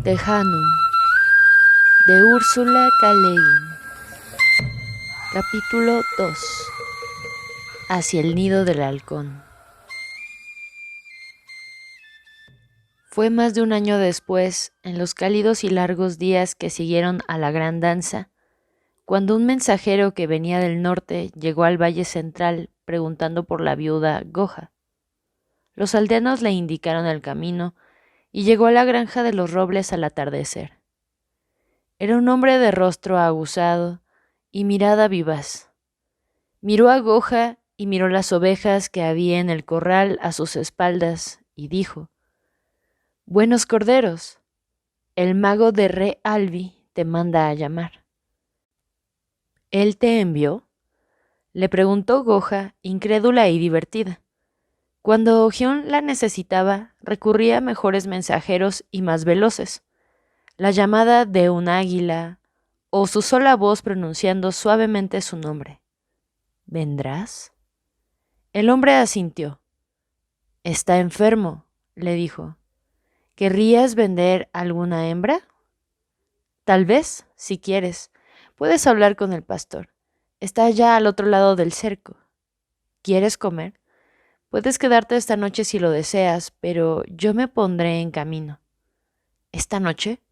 Tejano, de Úrsula K. Le Guin. Capítulo 2. Hacia el nido del halcón. Fue más de un año después, en los cálidos y largos días que siguieron a la gran danza, cuando un mensajero que venía del norte llegó al valle central preguntando por la viuda Goja. Los aldeanos le indicaron el camino y llegó a la granja de los robles al atardecer. Era un hombre de rostro aguzado y mirada vivaz. Miró a Goja y miró las ovejas que había en el corral a sus espaldas y dijo: «Buenos corderos, el mago de Re Alvi te manda a llamar». «¿Él te envió?», le preguntó Goja, incrédula y divertida. Cuando Ogión la necesitaba, recurría a mejores mensajeros y más veloces. La llamada de un águila o su sola voz pronunciando suavemente su nombre. «¿Vendrás?». El hombre asintió. «Está enfermo», le dijo. «¿Querrías vender alguna hembra?». «Tal vez, si quieres. Puedes hablar con el pastor. Está allá al otro lado del cerco». «¿Quieres comer? Puedes quedarte esta noche si lo deseas, pero yo me pondré en camino». «¿Esta noche?».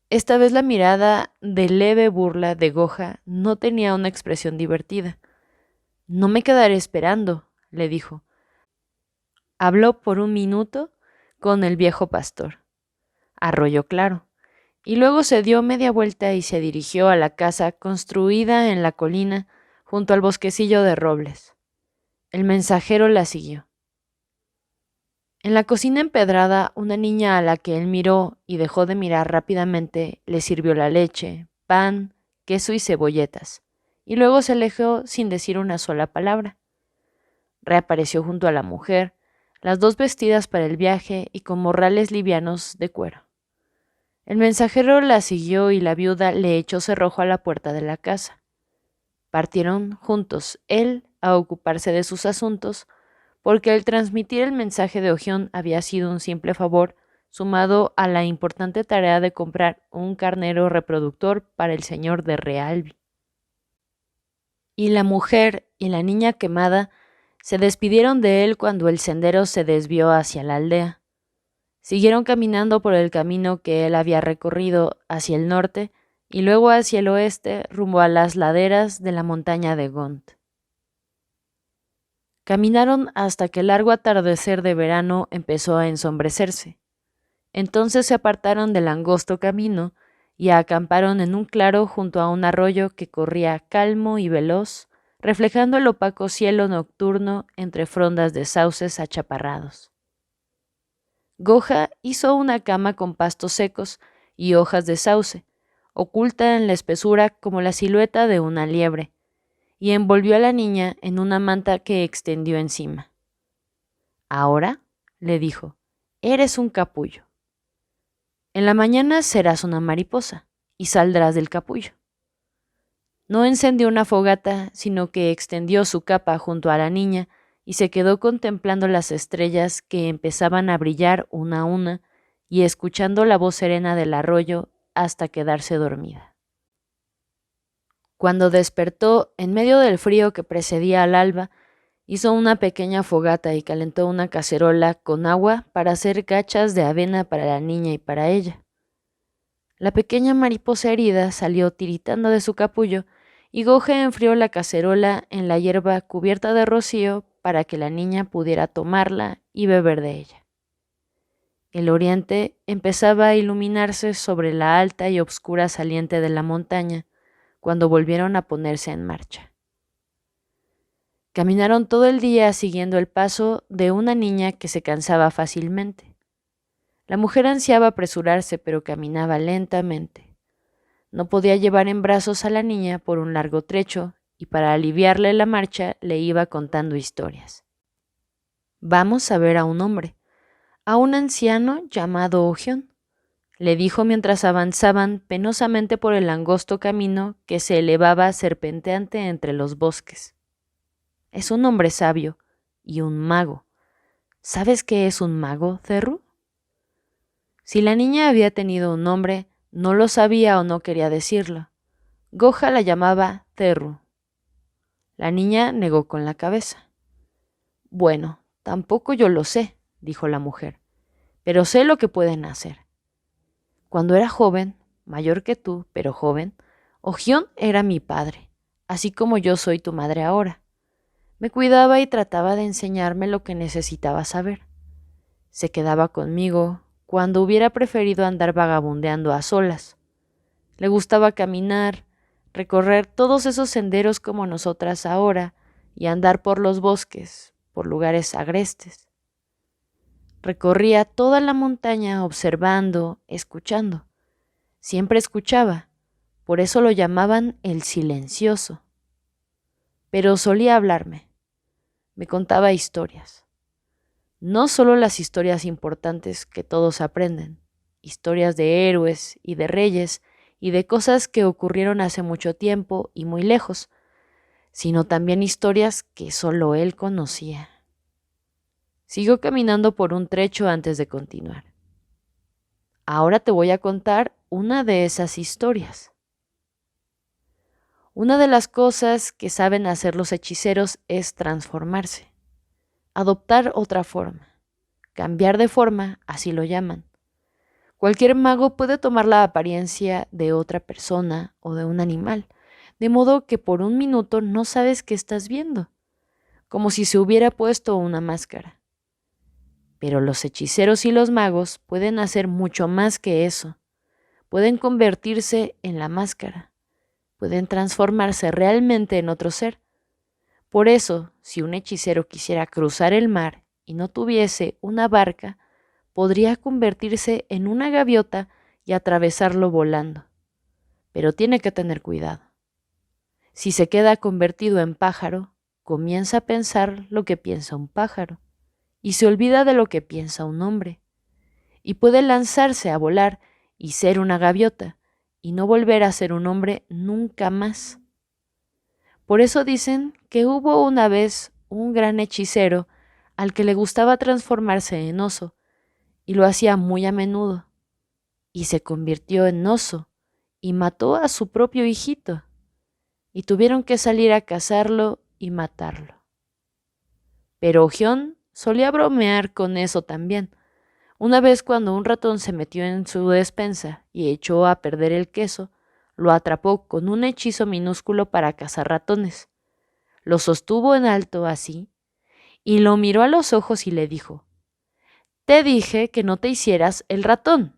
Esta vez la mirada de leve burla de Goja no tenía una expresión divertida. «No me quedaré esperando», le dijo. Habló por un minuto con el viejo pastor. Arroyo claro, y luego se dio media vuelta y se dirigió a la casa construida en la colina junto al bosquecillo de robles. El mensajero la siguió. En la cocina empedrada, una niña a la que él miró y dejó de mirar rápidamente le sirvió la leche, pan, queso y cebolletas, y luego se alejó sin decir una sola palabra. Reapareció junto a la mujer, las dos vestidas para el viaje y con morrales livianos de cuero. El mensajero la siguió y la viuda le echó cerrojo a la puerta de la casa. Partieron juntos, él a ocuparse de sus asuntos, porque el transmitir el mensaje de Ogión había sido un simple favor, sumado a la importante tarea de comprar un carnero reproductor para el señor de Re Alvi. Y la mujer y la niña quemada se despidieron de él cuando el sendero se desvió hacia la aldea. Siguieron caminando por el camino que él había recorrido hacia el norte y luego hacia el oeste rumbo a las laderas de la montaña de Gont. Caminaron hasta que el largo atardecer de verano empezó a ensombrecerse. Entonces se apartaron del angosto camino y acamparon en un claro junto a un arroyo que corría calmo y veloz, reflejando el opaco cielo nocturno entre frondas de sauces achaparrados. Goja hizo una cama con pastos secos y hojas de sauce, oculta en la espesura como la silueta de una liebre, y envolvió a la niña en una manta que extendió encima. «Ahora», le dijo, «eres un capullo. En la mañana serás una mariposa y saldrás del capullo». No encendió una fogata, sino que extendió su capa junto a la niña y se quedó contemplando las estrellas que empezaban a brillar una a una y escuchando la voz serena del arroyo hasta quedarse dormida. Cuando despertó, en medio del frío que precedía al alba, hizo una pequeña fogata y calentó una cacerola con agua para hacer gachas de avena para la niña y para ella. La pequeña mariposa herida salió tiritando de su capullo y Goja enfrió la cacerola en la hierba cubierta de rocío para que la niña pudiera tomarla y beber de ella. El oriente empezaba a iluminarse sobre la alta y obscura saliente de la montaña cuando volvieron a ponerse en marcha. Caminaron todo el día siguiendo el paso de una niña que se cansaba fácilmente. La mujer ansiaba apresurarse, pero caminaba lentamente. No podía llevar en brazos a la niña por un largo trecho y para aliviarle la marcha le iba contando historias. «Vamos a ver a un hombre, a un anciano llamado Ogión», le dijo mientras avanzaban penosamente por el angosto camino que se elevaba serpenteante entre los bosques. «Es un hombre sabio y un mago. ¿Sabes qué es un mago, Cerru?». Si la niña había tenido un nombre, no lo sabía o no quería decirlo. Goja la llamaba Terru. La niña negó con la cabeza. Bueno, tampoco yo lo sé, dijo la mujer, pero sé lo que pueden hacer. Cuando era joven, mayor que tú, pero joven, Ogión era mi padre, así como yo soy tu madre ahora. Me cuidaba y trataba de enseñarme lo que necesitaba saber. Se quedaba conmigo cuando hubiera preferido andar vagabundeando a solas. Le gustaba caminar, recorrer todos esos senderos como nosotras ahora y andar por los bosques, por lugares agrestes. Recorría toda la montaña observando, escuchando. Siempre escuchaba, por eso lo llamaban el silencioso. Pero solía hablarme, me contaba historias. No solo las historias importantes que todos aprenden, historias de héroes y de reyes y de cosas que ocurrieron hace mucho tiempo y muy lejos, sino también historias que solo él conocía. Siguió caminando por un trecho antes de continuar. Ahora te voy a contar una de esas historias. Una de las cosas que saben hacer los hechiceros es transformarse, adoptar otra forma, cambiar de forma, así lo llaman. Cualquier mago puede tomar la apariencia de otra persona o de un animal, de modo que por un minuto no sabes qué estás viendo, como si se hubiera puesto una máscara. Pero los hechiceros y los magos pueden hacer mucho más que eso. Pueden convertirse en la máscara. Pueden transformarse realmente en otro ser. Por eso, si un hechicero quisiera cruzar el mar y no tuviese una barca, podría convertirse en una gaviota y atravesarlo volando. Pero tiene que tener cuidado. Si se queda convertido en pájaro, comienza a pensar lo que piensa un pájaro y se olvida de lo que piensa un hombre. Y puede lanzarse a volar y ser una gaviota y no volver a ser un hombre nunca más. Por eso dicen que hubo una vez un gran hechicero al que le gustaba transformarse en oso y lo hacía muy a menudo. Y se convirtió en oso y mató a su propio hijito. Y tuvieron que salir a cazarlo y matarlo. Pero Ogión solía bromear con eso también. Una vez cuando un ratón se metió en su despensa y echó a perder el queso, lo atrapó con un hechizo minúsculo para cazar ratones. Lo sostuvo en alto así y lo miró a los ojos y le dijo: «Te dije que no te hicieras el ratón».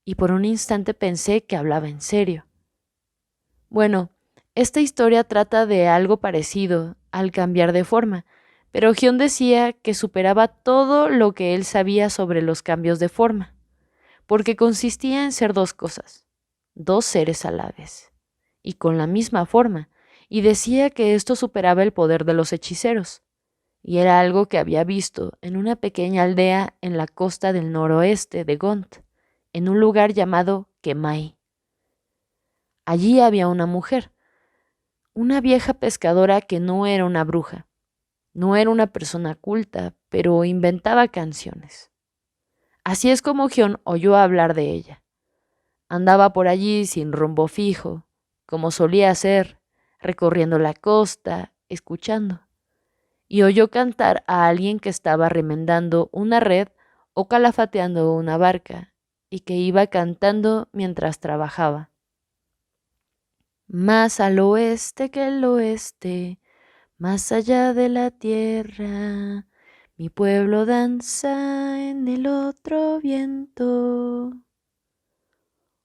Y por un instante pensé que hablaba en serio. Bueno, esta historia trata de algo parecido al cambiar de forma, pero Gion decía que superaba todo lo que él sabía sobre los cambios de forma, porque consistía en ser dos cosas, dos seres a la vez, y con la misma forma, y decía que esto superaba el poder de los hechiceros, y era algo que había visto en una pequeña aldea en la costa del noroeste de Gont, en un lugar llamado Kemai. Allí había una mujer, una vieja pescadora que no era una bruja, no era una persona culta, pero inventaba canciones. Así es como Gion oyó hablar de ella. Andaba por allí sin rumbo fijo, como solía hacer, recorriendo la costa, escuchando, y oyó cantar a alguien que estaba remendando una red o calafateando una barca, y que iba cantando mientras trabajaba. Más al oeste que el oeste, más allá de la tierra, mi pueblo danza en el otro viento.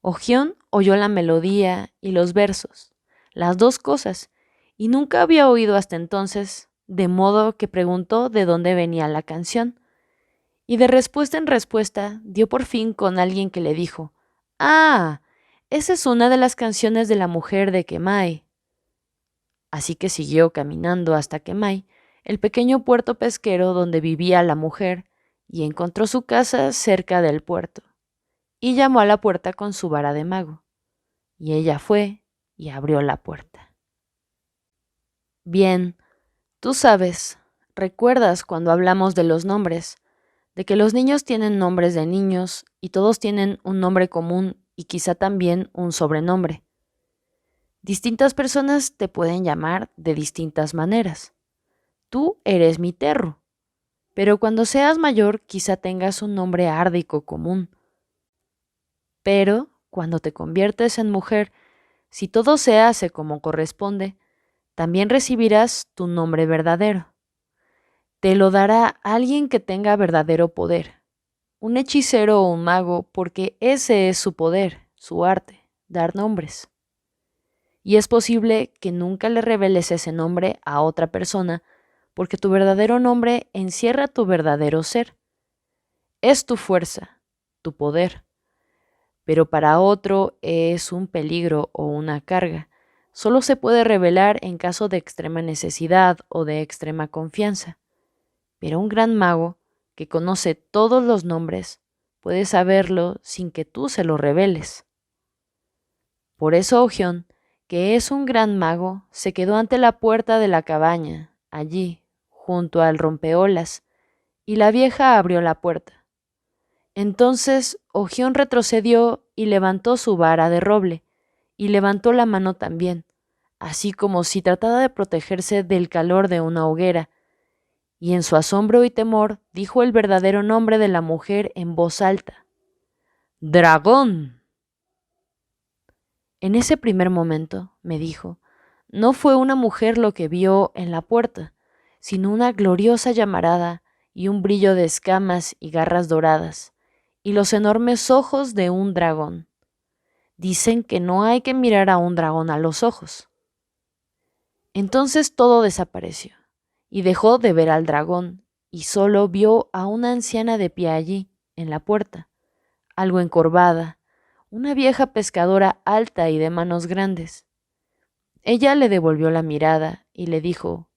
Ogión oyó la melodía y los versos, las dos cosas, y nunca había oído hasta entonces, de modo que preguntó de dónde venía la canción. Y de respuesta en respuesta dio por fin con alguien que le dijo: «Ah, esa es una de las canciones de la mujer de Kemai». Así que siguió caminando hasta Kemai, el pequeño puerto pesquero donde vivía la mujer, y encontró su casa cerca del puerto, y llamó a la puerta con su vara de mago, y ella fue y abrió la puerta. Bien, tú sabes, recuerdas cuando hablamos de los nombres, de que los niños tienen nombres de niños y todos tienen un nombre común y quizá también un sobrenombre. Distintas personas te pueden llamar de distintas maneras. Tú eres mi Terru, pero cuando seas mayor quizá tengas un nombre árdico común. Pero cuando te conviertes en mujer, si todo se hace como corresponde, también recibirás tu nombre verdadero. Te lo dará alguien que tenga verdadero poder, un hechicero o un mago, porque ese es su poder, su arte, dar nombres. Y es posible que nunca le reveles ese nombre a otra persona, porque tu verdadero nombre encierra tu verdadero ser. Es tu fuerza, tu poder. Pero para otro es un peligro o una carga. Solo se puede revelar en caso de extrema necesidad o de extrema confianza. Pero un gran mago, que conoce todos los nombres, puede saberlo sin que tú se lo reveles. Por eso Ogión, que es un gran mago, se quedó ante la puerta de la cabaña, allí, junto al rompeolas, y la vieja abrió la puerta. Entonces Ogión retrocedió y levantó su vara de roble, y levantó la mano también, así como si tratara de protegerse del calor de una hoguera, y en su asombro y temor dijo el verdadero nombre de la mujer en voz alta: ¡Dragón! En ese primer momento, me dijo, no fue una mujer lo que vio en la puerta, sino una gloriosa llamarada y un brillo de escamas y garras doradas, y los enormes ojos de un dragón. Dicen que no hay que mirar a un dragón a los ojos. Entonces todo desapareció, y dejó de ver al dragón, y solo vio a una anciana de pie allí, en la puerta, algo encorvada, una vieja pescadora alta y de manos grandes. Ella le devolvió la mirada y le dijo: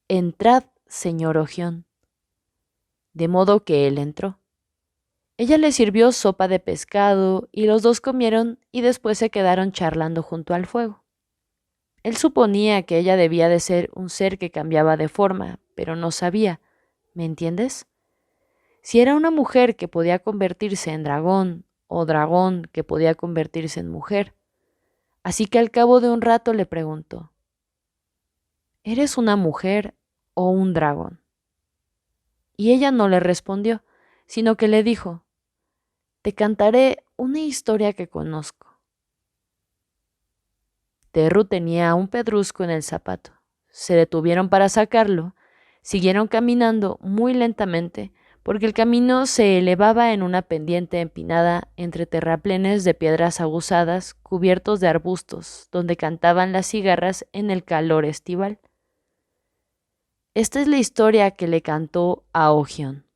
«Entrad, señor Ogión». De modo que él entró. Ella le sirvió sopa de pescado y los dos comieron y después se quedaron charlando junto al fuego. Él suponía que ella debía de ser un ser que cambiaba de forma, pero no sabía, ¿me entiendes? Si era una mujer que podía convertirse en dragón o dragón que podía convertirse en mujer. Así que al cabo de un rato le preguntó: ¿eres una mujer o un dragón? Y ella no le respondió, sino que le dijo: te cantaré una historia que conozco. Terru tenía un pedrusco en el zapato. Se detuvieron para sacarlo, siguieron caminando muy lentamente, porque el camino se elevaba en una pendiente empinada entre terraplenes de piedras aguzadas cubiertos de arbustos, donde cantaban las cigarras en el calor estival. Esta es la historia que le cantó a Ogión.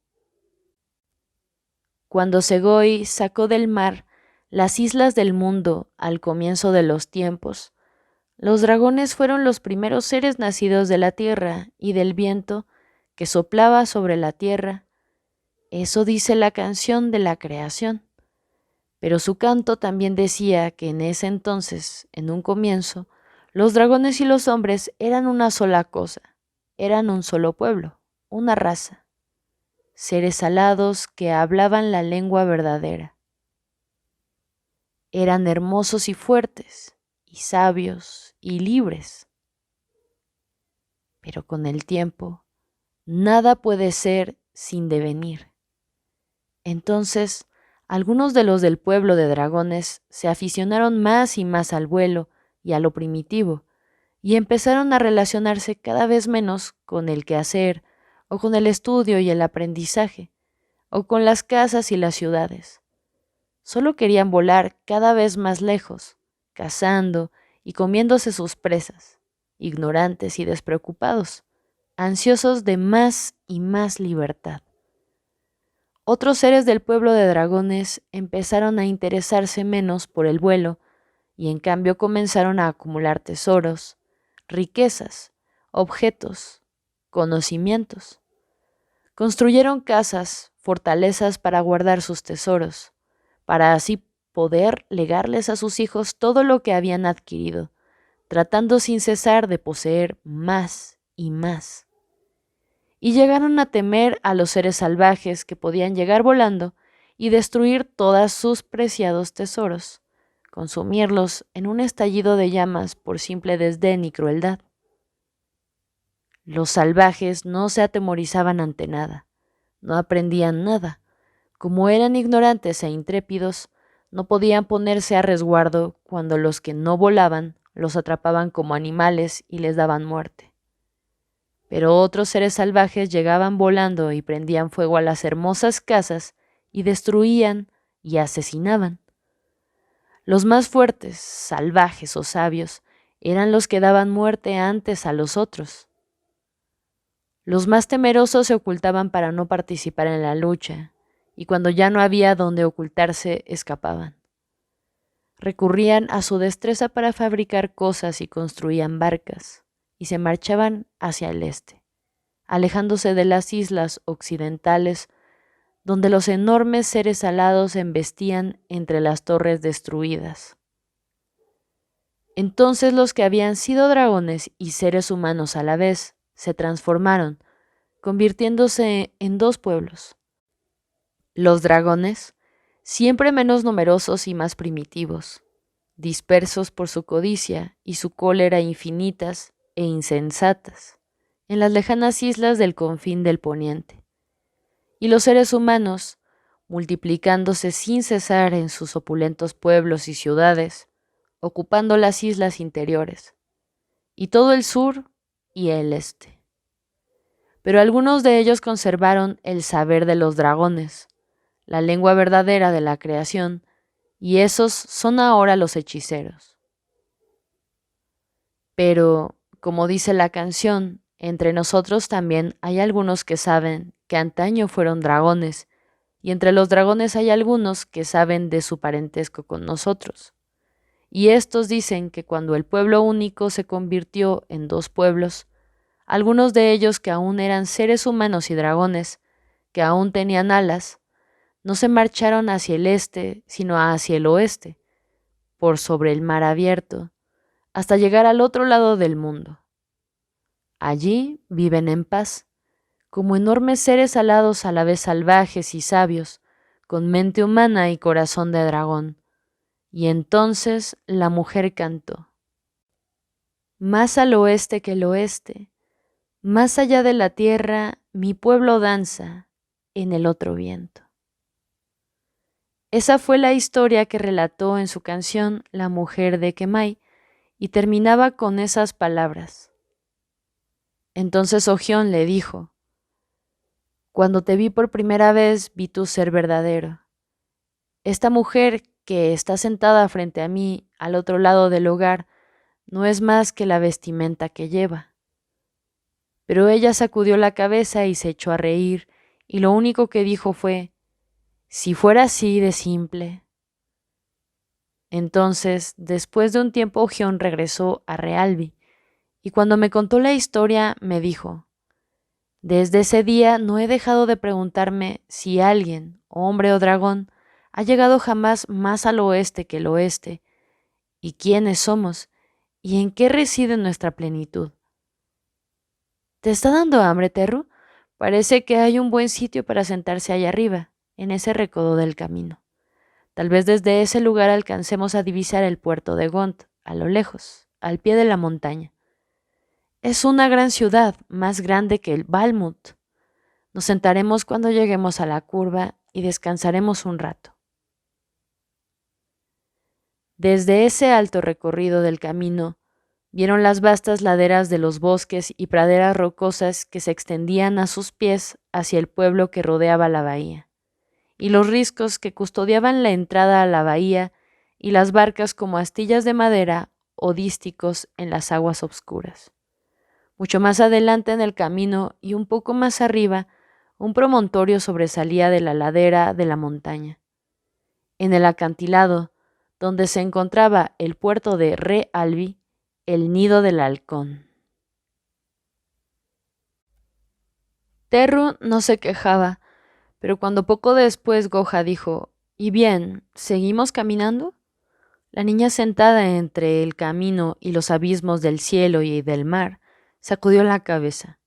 Cuando Segoy sacó del mar las islas del mundo al comienzo de los tiempos, los dragones fueron los primeros seres nacidos de la tierra y del viento que soplaba sobre la tierra. Eso dice la canción de la creación. Pero su canto también decía que en ese entonces, en un comienzo, los dragones y los hombres eran una sola cosa, eran un solo pueblo, una raza, seres alados que hablaban la lengua verdadera. Eran hermosos y fuertes, y sabios y libres. Pero con el tiempo, nada puede ser sin devenir. Entonces, algunos de los del pueblo de dragones se aficionaron más y más al vuelo y a lo primitivo, y empezaron a relacionarse cada vez menos con el quehacer, o con el estudio y el aprendizaje, o con las casas y las ciudades. Solo querían volar cada vez más lejos, cazando y comiéndose sus presas, ignorantes y despreocupados, ansiosos de más y más libertad. Otros seres del pueblo de dragones empezaron a interesarse menos por el vuelo y en cambio comenzaron a acumular tesoros, riquezas, objetos, conocimientos. Construyeron casas, fortalezas para guardar sus tesoros, para así poder legarles a sus hijos todo lo que habían adquirido, tratando sin cesar de poseer más y más. y llegaron a temer a los seres salvajes que podían llegar volando y destruir todos sus preciados tesoros, consumirlos en un estallido de llamas por simple desdén y crueldad. Los salvajes no se atemorizaban ante nada, no aprendían nada. Como eran ignorantes e intrépidos, no podían ponerse a resguardo cuando los que no volaban los atrapaban como animales y les daban muerte. Pero otros seres salvajes llegaban volando y prendían fuego a las hermosas casas y destruían y asesinaban. Los más fuertes, salvajes o sabios, eran los que daban muerte antes a los otros. Los más temerosos se ocultaban para no participar en la lucha, y cuando ya no había donde ocultarse, escapaban. Recurrían a su destreza para fabricar cosas y construían barcas, y se marchaban hacia el este, alejándose de las islas occidentales, donde los enormes seres alados embestían entre las torres destruidas. Entonces los que habían sido dragones y seres humanos a la vez se transformaron, convirtiéndose en dos pueblos. Los dragones, siempre menos numerosos y más primitivos, dispersos por su codicia y su cólera infinitas e insensatas, en las lejanas islas del confín del poniente. Y los seres humanos, multiplicándose sin cesar en sus opulentos pueblos y ciudades, ocupando las islas interiores, y todo el sur y el este. Pero algunos de ellos conservaron el saber de los dragones, la lengua verdadera de la creación, y esos son ahora los hechiceros. Pero, como dice la canción, entre nosotros también hay algunos que saben que antaño fueron dragones, y entre los dragones hay algunos que saben de su parentesco con nosotros. Y estos dicen que cuando el pueblo único se convirtió en dos pueblos, algunos de ellos que aún eran seres humanos y dragones, que aún tenían alas, no se marcharon hacia el este, sino hacia el oeste, por sobre el mar abierto, hasta llegar al otro lado del mundo. Allí viven en paz, como enormes seres alados a la vez salvajes y sabios, con mente humana y corazón de dragón. Y entonces la mujer cantó: más al oeste que el oeste, más allá de la tierra, mi pueblo danza en el otro viento. Esa fue la historia que relató en su canción la mujer de Quemai, y terminaba con esas palabras. Entonces Ogión le dijo: cuando te vi por primera vez vi tu ser verdadero. Esta mujer que está sentada frente a mí al otro lado del hogar no es más que la vestimenta que lleva. Pero ella sacudió la cabeza y se echó a reír, y lo único que dijo fue: si fuera así de simple. Entonces, después de un tiempo, Ogión regresó a Realbi, y cuando me contó la historia me dijo: desde ese día no he dejado de preguntarme si alguien, hombre o dragón, ha llegado jamás más al oeste que el oeste, y quiénes somos, y en qué reside nuestra plenitud. ¿Te está dando hambre, Terru? Parece que hay un buen sitio para sentarse allá arriba, en ese recodo del camino. Tal vez desde ese lugar alcancemos a divisar el puerto de Gont, a lo lejos, al pie de la montaña. Es una gran ciudad, más grande que el Balmut. Nos sentaremos cuando lleguemos a la curva y descansaremos un rato. Desde ese alto recorrido del camino, vieron las vastas laderas de los bosques y praderas rocosas que se extendían a sus pies hacia el pueblo que rodeaba la bahía, y los riscos que custodiaban la entrada a la bahía y las barcas como astillas de madera o dísticos en las aguas obscuras. Mucho más adelante en el camino y un poco más arriba, un promontorio sobresalía de la ladera de la montaña. En el acantilado, donde se encontraba el puerto de Re Albi, el nido del halcón. Terru no se quejaba, pero cuando poco después Goja dijo: ¿y bien, seguimos caminando? La niña, sentada entre el camino y los abismos del cielo y del mar, sacudió la cabeza.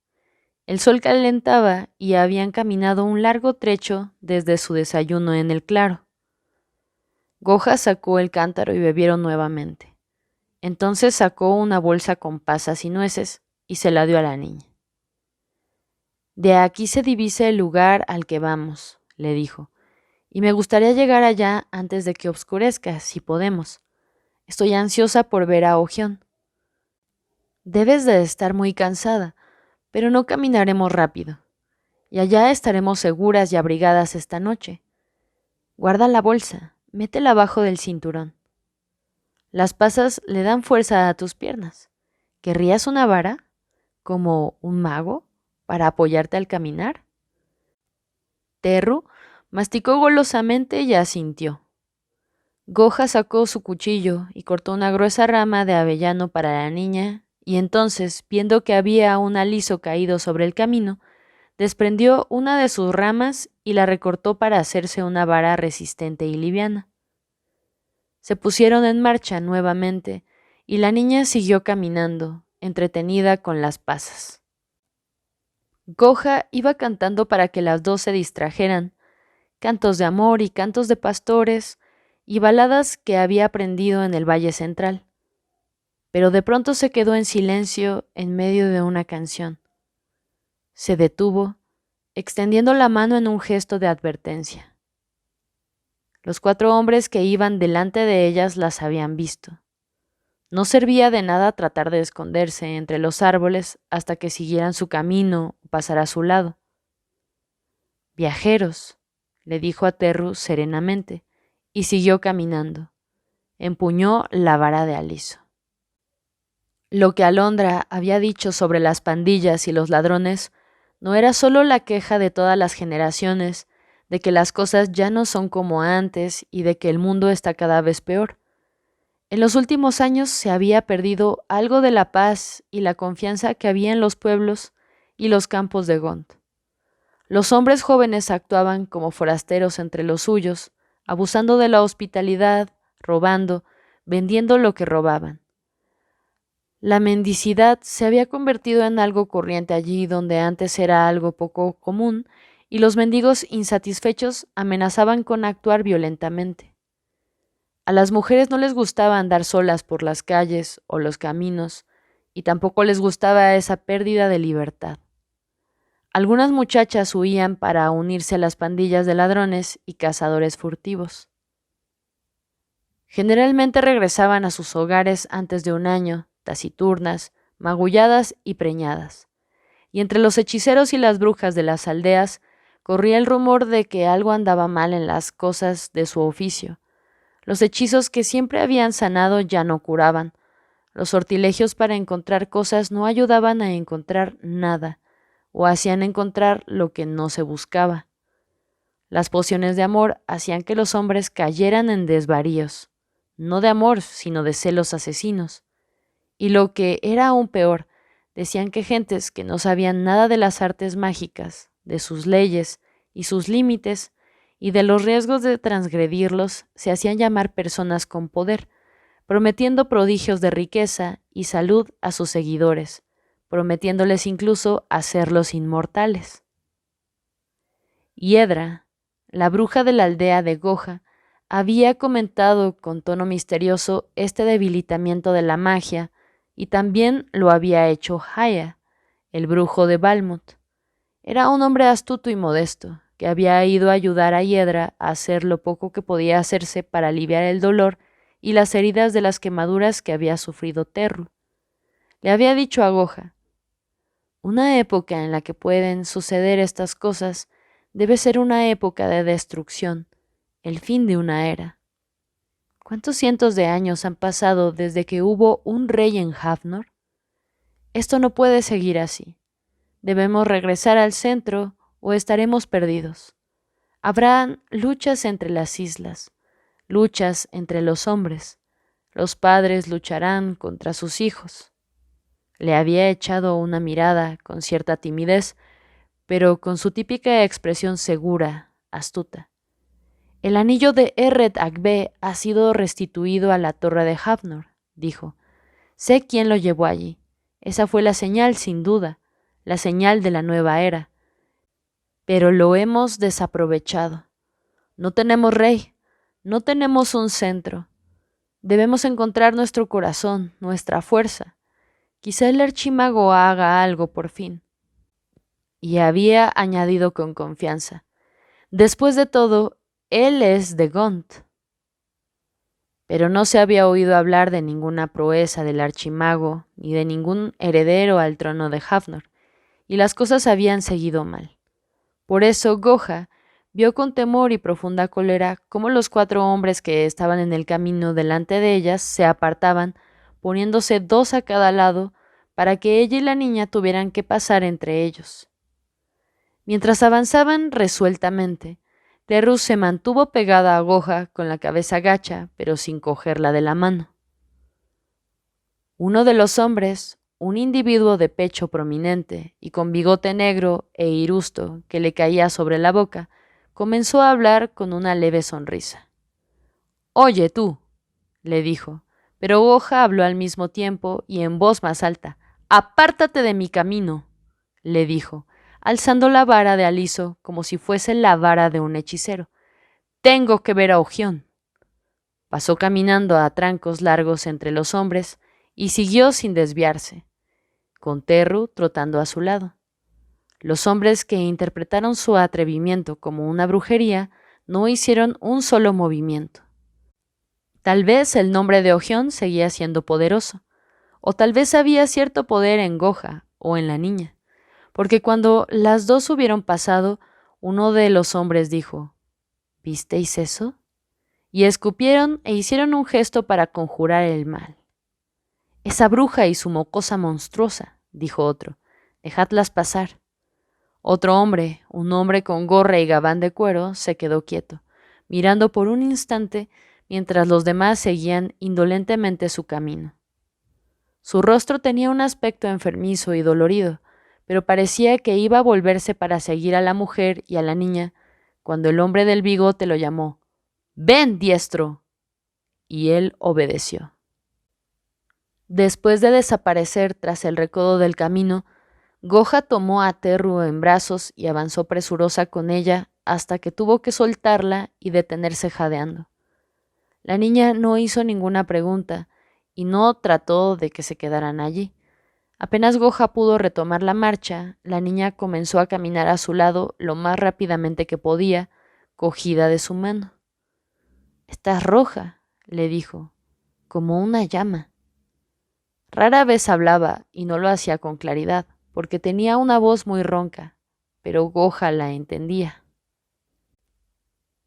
El sol calentaba y habían caminado un largo trecho desde su desayuno en el claro. Goja sacó el cántaro y bebieron nuevamente. Entonces sacó una bolsa con pasas y nueces y se la dio a la niña. De aquí se divisa el lugar al que vamos, le dijo, y me gustaría llegar allá antes de que oscurezca, si podemos. Estoy ansiosa por ver a Ogión. Debes de estar muy cansada, pero no caminaremos rápido, y allá estaremos seguras y abrigadas esta noche. Guarda la bolsa, métela abajo del cinturón. Las pasas le dan fuerza a tus piernas. ¿Querrías una vara? ¿Como un mago? ¿Para apoyarte al caminar? Terru masticó golosamente y asintió. Goja sacó su cuchillo y cortó una gruesa rama de avellano para la niña, y entonces, viendo que había un aliso caído sobre el camino, desprendió una de sus ramas y la recortó para hacerse una vara resistente y liviana. Se pusieron en marcha nuevamente, y la niña siguió caminando, entretenida con las pasas. Goja iba cantando para que las dos se distrajeran, cantos de amor y cantos de pastores, y baladas que había aprendido en el Valle Central. Pero de pronto se quedó en silencio en medio de una canción. Se detuvo, extendiendo la mano en un gesto de advertencia. Los 4 hombres que iban delante de ellas las habían visto. No servía de nada tratar de esconderse entre los árboles hasta que siguieran su camino o pasar a su lado. Viajeros, le dijo a Terru serenamente, y siguió caminando. Empuñó la vara de aliso. Lo que Alondra había dicho sobre las pandillas y los ladrones no era solo la queja de todas las generaciones de que las cosas ya no son como antes y de que el mundo está cada vez peor. En los últimos años se había perdido algo de la paz y la confianza que había en los pueblos y los campos de Gont. Los hombres jóvenes actuaban como forasteros entre los suyos, abusando de la hospitalidad, robando, vendiendo lo que robaban. La mendicidad se había convertido en algo corriente allí donde antes era algo poco común, y los mendigos insatisfechos amenazaban con actuar violentamente. A las mujeres no les gustaba andar solas por las calles o los caminos, y tampoco les gustaba esa pérdida de libertad. Algunas muchachas huían para unirse a las pandillas de ladrones y cazadores furtivos. Generalmente regresaban a sus hogares antes de un año, taciturnas, magulladas y preñadas. Y entre los hechiceros y las brujas de las aldeas corría el rumor de que algo andaba mal en las cosas de su oficio. Los hechizos que siempre habían sanado ya no curaban. Los sortilegios para encontrar cosas no ayudaban a encontrar nada, o hacían encontrar lo que no se buscaba. Las pociones de amor hacían que los hombres cayeran en desvaríos, no de amor, sino de celos asesinos. Y lo que era aún peor, decían que gentes que no sabían nada de las artes mágicas, de sus leyes y sus límites, y de los riesgos de transgredirlos, se hacían llamar personas con poder, prometiendo prodigios de riqueza y salud a sus seguidores, prometiéndoles incluso hacerlos inmortales. Hiedra, la bruja de la aldea de Goja, había comentado con tono misterioso este debilitamiento de la magia, y también lo había hecho Haya, el brujo de Balmut. Era un hombre astuto y modesto, que había ido a ayudar a Hiedra a hacer lo poco que podía hacerse para aliviar el dolor y las heridas de las quemaduras que había sufrido Terru. Le había dicho a Goja: una época en la que pueden suceder estas cosas debe ser una época de destrucción, el fin de una era. ¿Cuántos cientos de años han pasado desde que hubo un rey en Hafnor? Esto no puede seguir así. Debemos regresar al centro o estaremos perdidos. Habrán luchas entre las islas, luchas entre los hombres. Los padres lucharán contra sus hijos. Le había echado una mirada con cierta timidez, pero con su típica expresión segura, astuta. El anillo de Erret Agbe ha sido restituido a la torre de Hafnor, dijo. Sé quién lo llevó allí. Esa fue la señal, sin duda. la señal de la nueva era. Pero lo hemos desaprovechado. No tenemos rey, no tenemos un centro. Debemos encontrar nuestro corazón, nuestra fuerza. Quizá el archimago haga algo por fin. Y había añadido con confianza: después de todo, él es de Gont. Pero no se había oído hablar de ninguna proeza del archimago, ni de ningún heredero al trono de Hafnor, y las cosas habían seguido mal. Por eso Goja vio con temor y profunda cólera cómo los 4 hombres que estaban en el camino delante de ellas se apartaban, poniéndose 2 a cada lado, para que ella y la niña tuvieran que pasar entre ellos. Mientras avanzaban resueltamente, Terru se mantuvo pegada a Goja con la cabeza gacha, pero sin cogerla de la mano. Uno de los hombres, un individuo de pecho prominente y con bigote negro e hirusto que le caía sobre la boca, comenzó a hablar con una leve sonrisa. «Oye tú», le dijo, pero Goja habló al mismo tiempo y en voz más alta. «Apártate de mi camino», le dijo, alzando la vara de aliso como si fuese la vara de un hechicero. «Tengo que ver a Ogión». Pasó caminando a trancos largos entre los hombres y siguió sin desviarse, con Terru trotando a su lado. Los hombres que interpretaron su atrevimiento como una brujería no hicieron un solo movimiento. Tal vez el nombre de Ogión seguía siendo poderoso, o tal vez había cierto poder en Goja o en la niña, porque cuando las 2 hubieron pasado, uno de los hombres dijo: «¿Visteis eso?», y escupieron e hicieron un gesto para conjurar el mal. «Esa bruja y su mocosa monstruosa», dijo otro, «dejadlas pasar». Otro hombre, un hombre con gorra y gabán de cuero, se quedó quieto, mirando por un instante mientras los demás seguían indolentemente su camino. Su rostro tenía un aspecto enfermizo y dolorido, pero parecía que iba a volverse para seguir a la mujer y a la niña, cuando el hombre del bigote lo llamó: «¡Ven, diestro!», y él obedeció. Después de desaparecer tras el recodo del camino, Goja tomó a Terru en brazos y avanzó presurosa con ella hasta que tuvo que soltarla y detenerse jadeando. La niña no hizo ninguna pregunta y no trató de que se quedaran allí. Apenas Goja pudo retomar la marcha, la niña comenzó a caminar a su lado lo más rápidamente que podía, cogida de su mano. «Estás roja», le dijo, «como una llama». Rara vez hablaba y no lo hacía con claridad, porque tenía una voz muy ronca, pero Goja la entendía.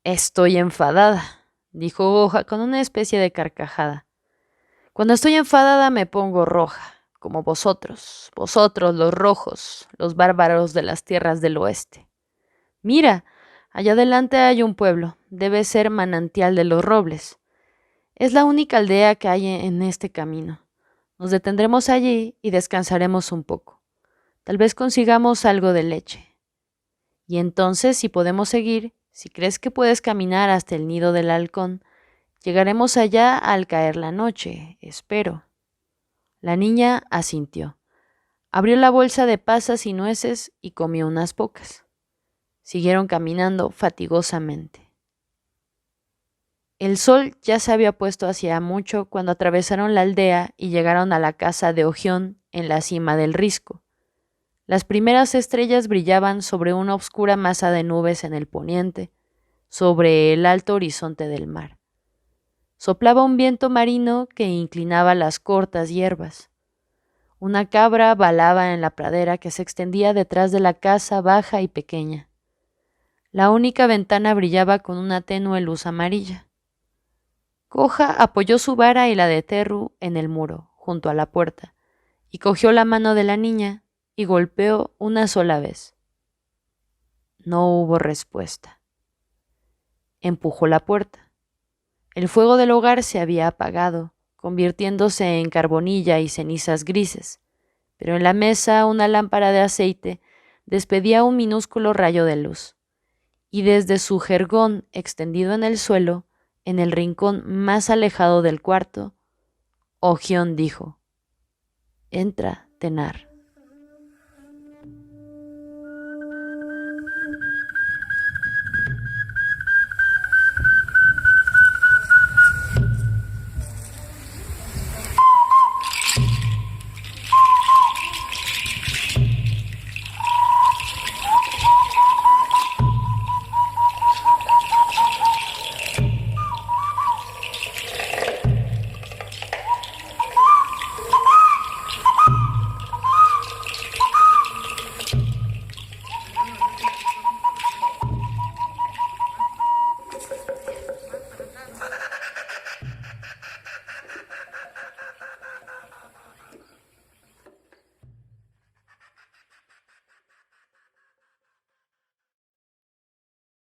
«Estoy enfadada», dijo Goja con una especie de carcajada. «Cuando estoy enfadada me pongo roja, como vosotros los rojos, los bárbaros de las tierras del oeste. Mira, allá adelante hay un pueblo, debe ser Manantial de los Robles. Es la única aldea que hay en este camino. Nos detendremos allí y descansaremos un poco. Tal vez consigamos algo de leche. Y entonces, si podemos seguir, si crees que puedes caminar hasta el nido del halcón, llegaremos allá al caer la noche, espero». La niña asintió. Abrió la bolsa de pasas y nueces y comió unas pocas. Siguieron caminando fatigosamente. El sol ya se había puesto hacía mucho cuando atravesaron la aldea y llegaron a la casa de Ogión en la cima del risco. Las primeras estrellas brillaban sobre una oscura masa de nubes en el poniente, sobre el alto horizonte del mar. Soplaba un viento marino que inclinaba las cortas hierbas. Una cabra balaba en la pradera que se extendía detrás de la casa baja y pequeña. La única ventana brillaba con una tenue luz amarilla. Goja apoyó su vara y la de Terru en el muro, junto a la puerta, y cogió la mano de la niña y golpeó una sola vez. No hubo respuesta. Empujó la puerta. El fuego del hogar se había apagado, convirtiéndose en carbonilla y cenizas grises, pero en la mesa una lámpara de aceite despedía un minúsculo rayo de luz, y desde su jergón extendido en el suelo, en el rincón más alejado del cuarto, Ogión dijo: «Entra, Tenar».